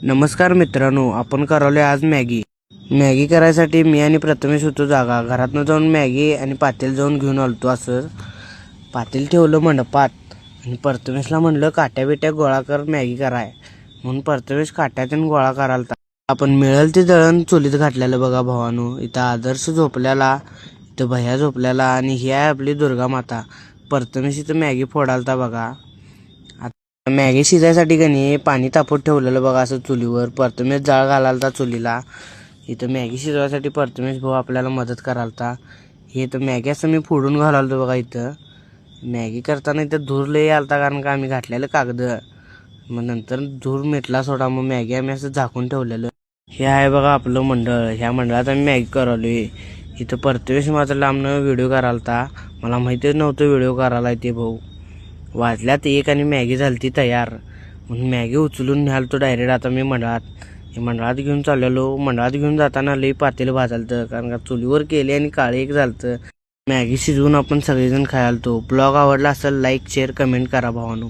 नमस्कार मित्रांनो, आपण करावले आज मॅगी करायसाठी मी आणि प्रथमेश होतो जागा. घरातनं जाऊन मॅगी आणि पातेल जाऊन घेऊन आलतो. असं पातेल ठेवलं मंडपात आणि प्रथमेशला म्हणलं काट्या बिट्या गोळा कर, मॅगी कराय म्हणून प्रथमेश काट्यातून गोळा करायला. आपण मिळेल ते दळण चुलीत घातलेलं बघा भावानो. इथं आदर्श झोपल्याला, इथं भैया झोपल्याला आणि ही आहे आपली दुर्गा माता. प्रथमेश इथं मॅगी फोडालता बघा. मॅगी शिजायसाठी का नाही पाणी तापत ठेवलेलं बघा असं चुलीवर. प्रथमेश जाळ घालालता चुलीला. इथं मॅगी शिजवायसाठी प्रथमेश भाऊ आपल्याला मदत करालता. हे तर मॅगी असं मी फोडून घालालतो बघा. इथं मॅगी करताना इथं धूर लई आलता, कारण का आम्ही घातलेलं कागद. मग नंतर धूर मिटला सोडा. मग मॅगी आम्ही असं झाकून ठेवलेलं. हे आहे बघा आपलं मंडळ. ह्या मंडळात आम्ही मॅगी करालोय. इथं प्रथमेश माझा लांबनं व्हिडिओ करालता. मला माहितीच नव्हतं व्हिडिओ करायला ते भाऊ. वाजल्यात 1 आणि मॅगी झालती तयार. म्हणून मॅगी उचलून न्यालतो डायरेक्ट आता मी मंडळात घेऊन चाललेलो. मंडळात घेऊन जाताना लई पातेल भाजालतं, कारण का चुलीवर केले आणि काळे एक झालतं. मॅगी शिजवून आपण सगळेजण खायलतो. ब्लॉग आवडला असेल लाईक शेअर कमेंट करा भावानो.